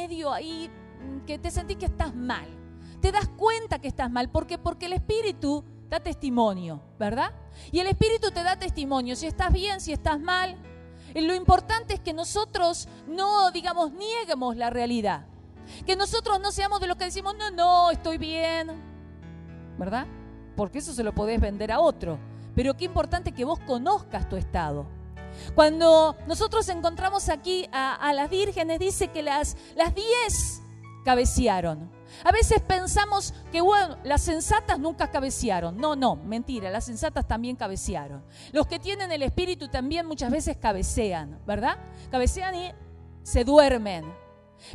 medio ahí que te sentís que estás mal. Te das cuenta que estás mal. ¿Por qué? Porque el Espíritu da testimonio, ¿verdad? Y el Espíritu te da testimonio, si estás bien, si estás mal. Lo importante es que nosotros no, nieguemos la realidad. Que nosotros no seamos de los que decimos, no, estoy bien, ¿verdad? Porque eso se lo podés vender a otro. Pero qué importante que vos conozcas tu estado. Cuando nosotros encontramos aquí a las vírgenes, dice que las 10 cabecearon. A veces pensamos que, bueno, las sensatas nunca cabecearon. No, mentira, las sensatas también cabecearon. Los que tienen el Espíritu también muchas veces cabecean, ¿verdad? Cabecean y se duermen.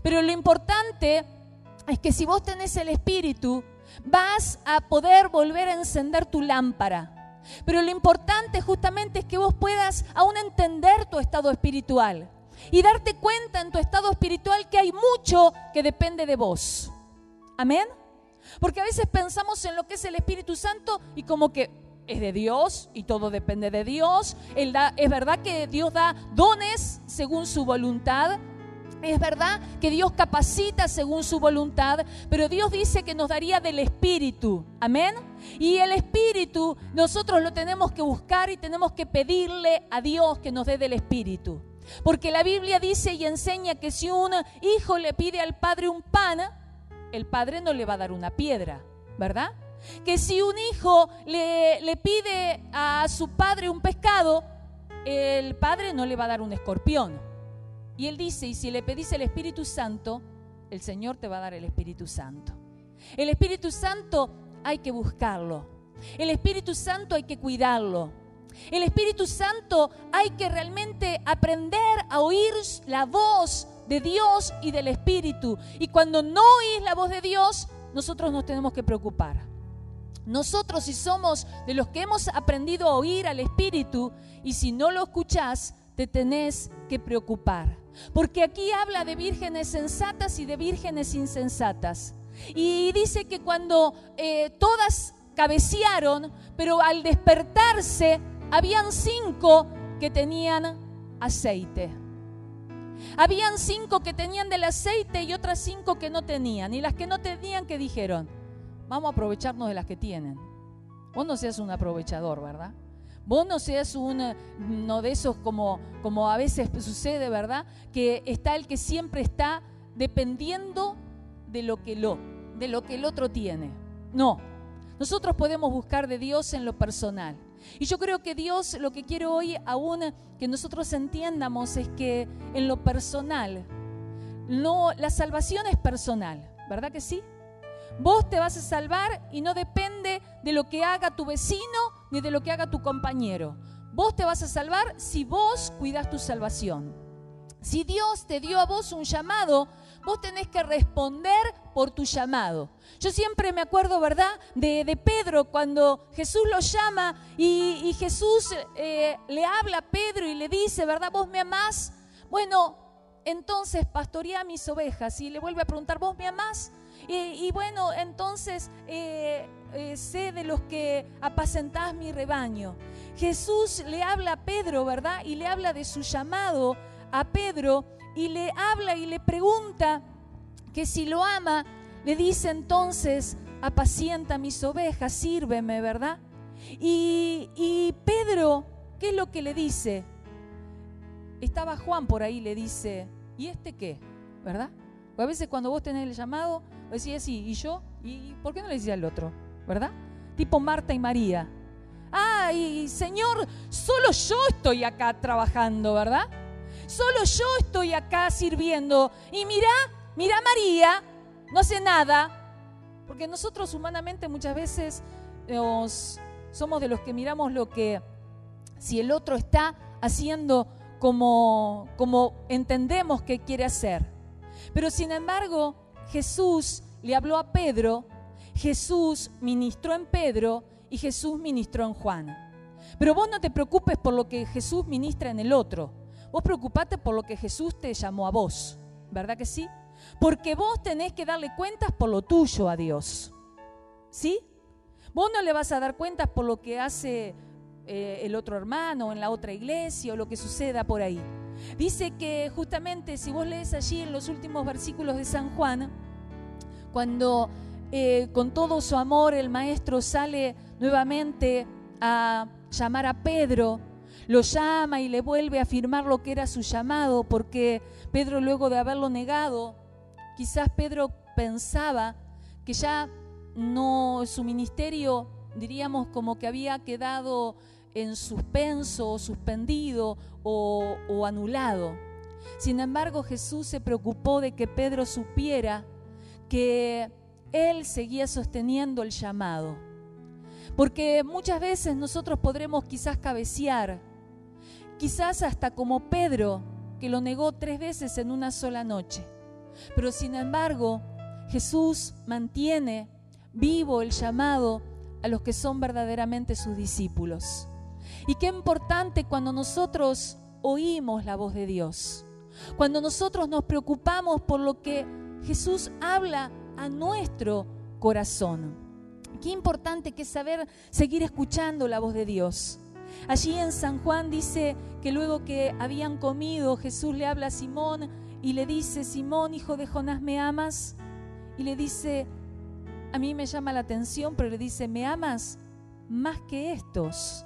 Pero lo importante es que si vos tenés el Espíritu, vas a poder volver a encender tu lámpara. Pero lo importante justamente es que vos puedas aún entender tu estado espiritual y darte cuenta en tu estado espiritual que hay mucho que depende de vos. ¿Amén? Porque a veces pensamos en lo que es el Espíritu Santo y como que es de Dios y todo depende de Dios. Es verdad que Dios da dones según su voluntad. Es verdad que Dios capacita según su voluntad, pero Dios dice que nos daría del Espíritu. ¿Amén? Y el Espíritu nosotros lo tenemos que buscar y tenemos que pedirle a Dios que nos dé del Espíritu. Porque la Biblia dice y enseña que si un hijo le pide al padre un pan, el padre no le va a dar una piedra, ¿verdad? Que si un hijo le pide a su padre un pescado, el padre no le va a dar un escorpión. Y él dice, y si le pedís el Espíritu Santo, el Señor te va a dar el Espíritu Santo. El Espíritu Santo hay que buscarlo. El Espíritu Santo hay que cuidarlo. El Espíritu Santo hay que realmente aprender a oír la voz de Dios y del Espíritu. Y cuando no oís la voz de Dios, nosotros nos tenemos que preocupar. Nosotros, si somos de los que hemos aprendido a oír al Espíritu, y si no lo escuchás, te tenés que preocupar. Porque aquí habla de vírgenes sensatas y de vírgenes insensatas. Y dice que cuando todas cabecearon, pero al despertarse, habían 5 que tenían aceite. Habían 5 que tenían del aceite y otras 5 que no tenían. Y las que no tenían, ¿qué dijeron? Vamos a aprovecharnos de las que tienen. Vos no seas un aprovechador, ¿verdad? Vos no seas uno de esos como a veces sucede, ¿verdad? Que está el que siempre está dependiendo de lo que el otro tiene. No, nosotros podemos buscar de Dios en lo personal. Y yo creo que Dios lo que quiere hoy aún que nosotros entiendamos es que en lo personal, la salvación es personal, ¿verdad que sí? Vos te vas a salvar y no depende de lo que haga tu vecino ni de lo que haga tu compañero. Vos te vas a salvar si vos cuidás tu salvación. Si Dios te dio a vos un llamado, vos tenés que responder por tu llamado. Yo siempre me acuerdo, ¿verdad?, de Pedro cuando Jesús lo llama y Jesús le habla a Pedro y le dice, ¿verdad?, ¿vos me amás? Bueno, entonces pastoreá mis ovejas. Y le vuelve a preguntar, ¿vos me amás? Y bueno, entonces sé de los que apacentás mi rebaño. Jesús le habla a Pedro, ¿verdad? Y le habla de su llamado a Pedro y le habla y le pregunta que si lo ama, le dice entonces, apacienta mis ovejas, sírveme, ¿verdad? Y Pedro, ¿qué es lo que le dice? Estaba Juan por ahí, le dice, ¿y este qué? ¿Verdad? O a veces cuando vos tenés el llamado, decís así, ¿y yo? ¿Y por qué no le decís al otro? ¿Verdad? Tipo Marta y María. Y Señor, solo yo estoy acá trabajando, ¿verdad? Solo yo estoy acá sirviendo. Y mira María, no hace nada. Porque nosotros humanamente muchas veces somos de los que miramos lo que, si el otro está haciendo como entendemos que quiere hacer. Pero sin embargo, Jesús le habló a Pedro, Jesús ministró en Pedro y Jesús ministró en Juan. Pero vos no te preocupes por lo que Jesús ministra en el otro. Vos preocupate por lo que Jesús te llamó a vos. ¿Verdad que sí? Porque vos tenés que darle cuentas por lo tuyo a Dios. ¿Sí? Vos no le vas a dar cuentas por lo que hace el otro hermano en la otra iglesia o lo que suceda por ahí. Dice que justamente si vos lees allí en los últimos versículos de San Juan, cuando con todo su amor el maestro sale nuevamente a llamar a Pedro, lo llama y le vuelve a afirmar lo que era su llamado, porque Pedro, luego de haberlo negado, quizás Pedro pensaba que ya no, su ministerio, diríamos, como que había quedado en suspenso o suspendido o anulado. Sin embargo, Jesús se preocupó de que Pedro supiera que él seguía sosteniendo el llamado. Porque muchas veces nosotros podremos quizás cabecear, quizás hasta como Pedro, que lo negó 3 veces en una sola noche. Pero sin embargo, Jesús mantiene vivo el llamado a los que son verdaderamente sus discípulos. Y qué importante cuando nosotros oímos la voz de Dios, cuando nosotros nos preocupamos por lo que Jesús habla a nuestro corazón. Qué importante que es saber seguir escuchando la voz de Dios. Allí en San Juan dice que luego que habían comido, Jesús le habla a Simón y le dice: Simón, hijo de Jonás, ¿me amas? Y le dice, a mí me llama la atención, pero le dice: ¿me amas más que estos?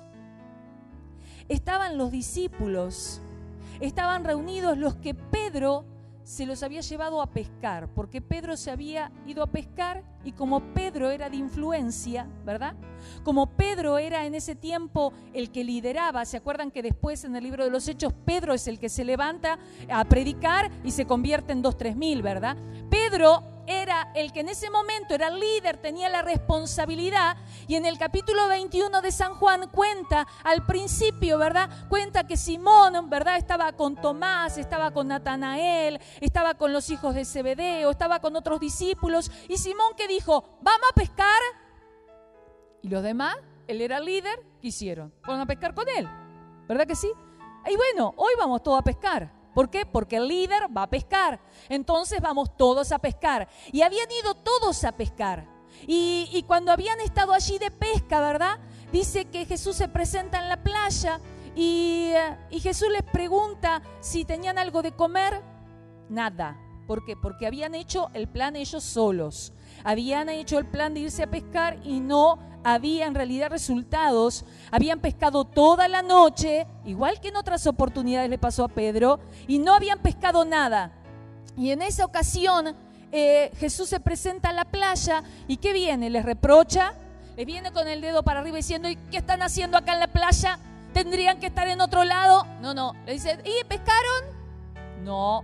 Estaban los discípulos, estaban reunidos los que Pedro se los había llevado a pescar, porque Pedro se había ido a pescar y como Pedro era de influencia, ¿verdad? Como Pedro era en ese tiempo el que lideraba, ¿se acuerdan que después en el libro de los Hechos Pedro es el que se levanta a predicar y se convierte en 2.000-3.000, ¿verdad? Pedro era el que en ese momento era el líder, tenía la responsabilidad, y en el capítulo 21 de San Juan cuenta al principio, ¿verdad? Cuenta que Simón, ¿verdad? Estaba con Tomás, estaba con Natanael, estaba con los hijos de Zebedeo, estaba con otros discípulos, y Simón que dijo: ¿vamos a pescar? Y los demás, él era el líder, ¿qué hicieron? Fueron a pescar con él, ¿verdad que sí? Y bueno, hoy vamos todos a pescar. ¿Por qué? Porque el líder va a pescar. Entonces vamos todos a pescar. Y habían ido todos a pescar. Y cuando habían estado allí de pesca, ¿verdad? Dice que Jesús se presenta en la playa y Jesús les pregunta si tenían algo de comer. Nada. ¿Por qué? Porque habían hecho el plan ellos solos. Habían hecho el plan de irse a pescar y no había en realidad resultados. Habían pescado toda la noche, igual que en otras oportunidades le pasó a Pedro, y no habían pescado nada. Y en esa ocasión Jesús se presenta a la playa y ¿qué viene? Les reprocha, les viene con el dedo para arriba diciendo: ¿y qué están haciendo acá en la playa? ¿Tendrían que estar en otro lado? No, le dice: ¿y pescaron? No,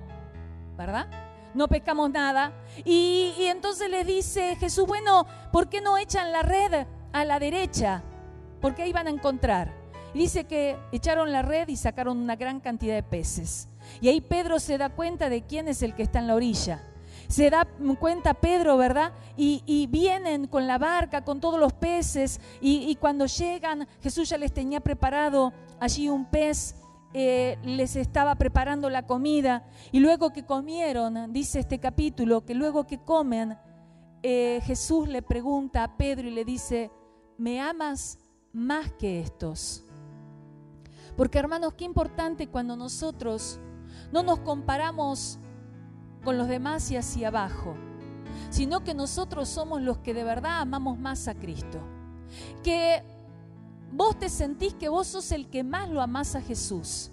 ¿verdad? No pescamos nada. Y entonces les dice Jesús: bueno, ¿por qué no echan la red a la derecha? Porque ahí van a encontrar. Y dice que echaron la red y sacaron una gran cantidad de peces. Y ahí Pedro se da cuenta de quién es el que está en la orilla. Se da cuenta Pedro, ¿verdad? Y vienen con la barca, con todos los peces. Y cuando llegan, Jesús ya les tenía preparado allí un pez. Les estaba preparando la comida. Y luego que comieron, dice este capítulo, que luego que comen, Jesús le pregunta a Pedro y le dice: ¿me amas más que estos? Porque, hermanos, qué importante cuando nosotros no nos comparamos con los demás y hacia abajo, sino que nosotros somos los que de verdad amamos más a Cristo. Que vos te sentís que vos sos el que más lo amás a Jesús.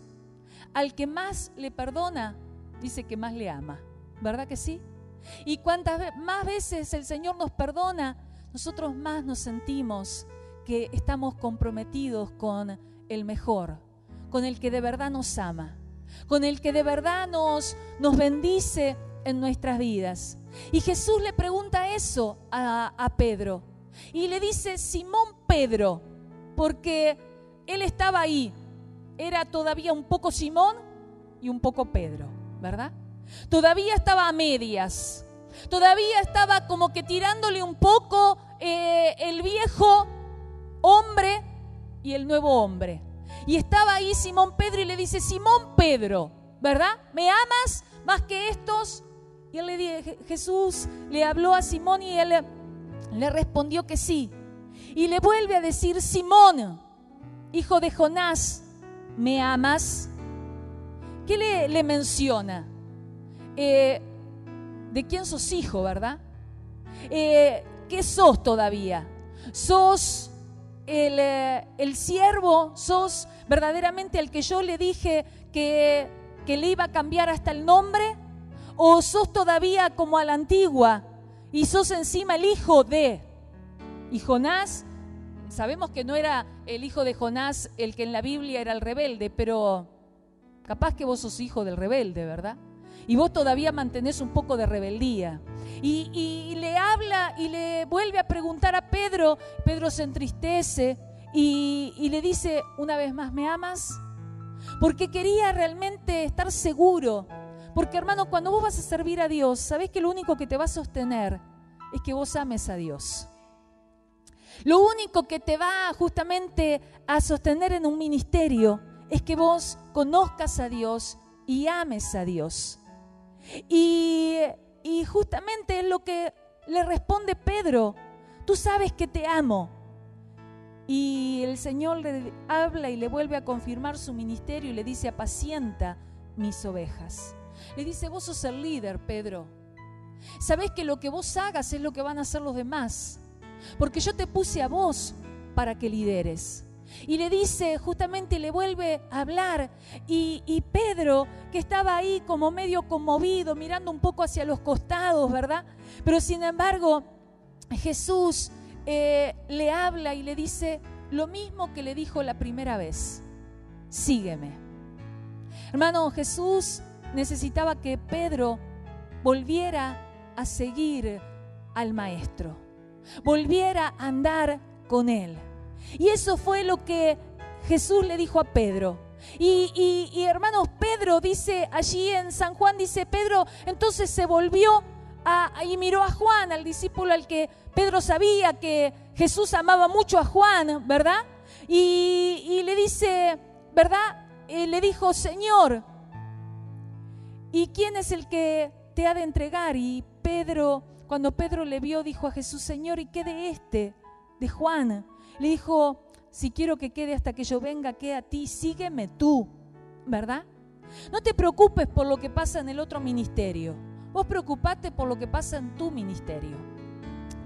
Al que más le perdona, dice que más le ama. ¿Verdad que sí? Y cuantas más veces el Señor nos perdona, nosotros más nos sentimos que estamos comprometidos con el mejor, con el que de verdad nos ama, con el que de verdad nos bendice en nuestras vidas. Y Jesús le pregunta eso a Pedro. Y le dice: Simón Pedro, porque él estaba ahí. Era todavía un poco Simón y un poco Pedro, ¿verdad? Todavía estaba a medias. Todavía estaba como que tirándole un poco el viejo hombre y el nuevo hombre. Y estaba ahí Simón Pedro y le dice: Simón Pedro, ¿verdad? ¿Me amas más que estos? Y Jesús le habló a Simón y él le respondió que sí. Y le vuelve a decir: Simón, hijo de Jonás, ¿me amas? ¿qué le menciona? De quién sos hijo, ¿verdad? ¿Qué sos todavía? ¿Sos el siervo? ¿Sos verdaderamente el que yo le dije que le iba a cambiar hasta el nombre? ¿O sos todavía como a la antigua y sos encima el hijo de? Y Jonás, sabemos que no era el hijo de Jonás el que en la Biblia era el rebelde, pero capaz que vos sos hijo del rebelde, ¿verdad? Y vos todavía mantenés un poco de rebeldía. Y le habla y le vuelve a preguntar a Pedro. Pedro se entristece y le dice una vez más, ¿me amas? Porque quería realmente estar seguro. Porque, hermano, cuando vos vas a servir a Dios, sabés que lo único que te va a sostener es que vos ames a Dios. Lo único que te va justamente a sostener en un ministerio es que vos conozcas a Dios y ames a Dios. Y justamente es lo que le responde Pedro. Tú sabes que te amo. Y el Señor le habla y le vuelve a confirmar su ministerio y le dice, apacienta mis ovejas. Le dice, vos sos el líder, Pedro. Sabés que lo que vos hagas es lo que van a hacer los demás. Porque yo te puse a vos para que lideres. Y le dice, justamente le vuelve a hablar. Y Pedro, que estaba ahí como medio conmovido, mirando un poco hacia los costados, ¿verdad? Pero sin embargo, Jesús le habla y le dice lo mismo que le dijo la primera vez. Sígueme. Hermano, Jesús necesitaba que Pedro volviera a seguir al Maestro. Volviera a andar con él. Y eso fue lo que Jesús le dijo a Pedro. Y hermanos, Pedro dice allí en San Juan, dice Pedro, entonces se volvió y miró a Juan, al discípulo al que Pedro sabía que Jesús amaba mucho a Juan, ¿verdad? Y le dice, ¿verdad? Le dijo, Señor, ¿y quién es el que te ha de entregar? Y Pedro, cuando Pedro le vio, dijo a Jesús, Señor, ¿y qué de Juan? Le dijo, si quiero que quede hasta que yo venga, quede a ti, sígueme tú, ¿verdad? No te preocupes por lo que pasa en el otro ministerio. Vos preocupate por lo que pasa en tu ministerio.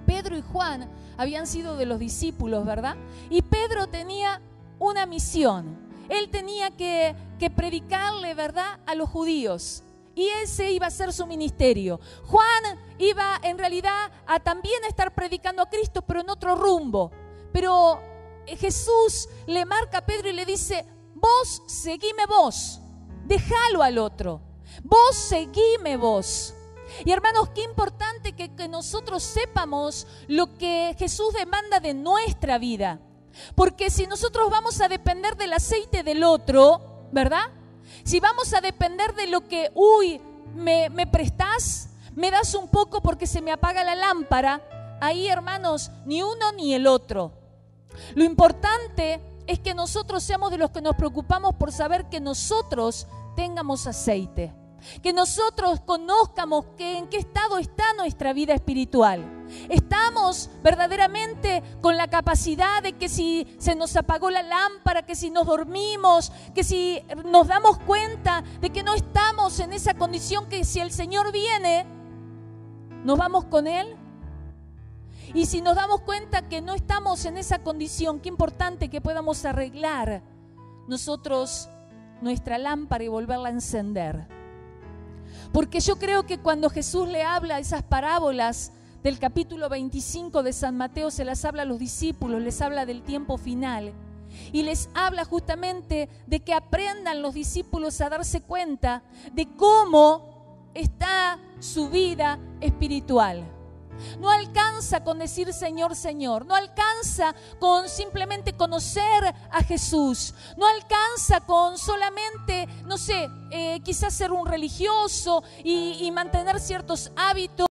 Pedro y Juan habían sido de los discípulos, ¿verdad? Y Pedro tenía una misión. Él tenía que predicarle, ¿verdad?, a los judíos. Y ese iba a ser su ministerio. Juan iba en realidad a también estar predicando a Cristo, pero en otro rumbo. Pero Jesús le marca a Pedro y le dice, vos seguime vos, déjalo al otro, vos seguime vos. Y hermanos, qué importante que nosotros sepamos lo que Jesús demanda de nuestra vida. Porque si nosotros vamos a depender del aceite del otro, ¿verdad? Si vamos a depender de lo que, me prestás, me das un poco porque se me apaga la lámpara, ahí, hermanos, ni uno ni el otro. Lo importante es que nosotros seamos de los que nos preocupamos por saber que nosotros tengamos aceite. Que nosotros conozcamos en qué estado está nuestra vida espiritual. Estamos verdaderamente con la capacidad de que si se nos apagó la lámpara, que si nos dormimos, que si nos damos cuenta de que no estamos en esa condición, que si el Señor viene, ¿nos vamos con Él? Y si nos damos cuenta que no estamos en esa condición, qué importante que podamos arreglar nosotros nuestra lámpara y volverla a encender. Porque yo creo que cuando Jesús le habla esas parábolas del capítulo 25 de San Mateo, se las habla a los discípulos, les habla del tiempo final. Y les habla justamente de que aprendan los discípulos a darse cuenta de cómo está su vida espiritual. No alcanza con decir Señor, Señor. No alcanza con simplemente conocer a Jesús. No alcanza con solamente, quizás ser un religioso y mantener ciertos hábitos.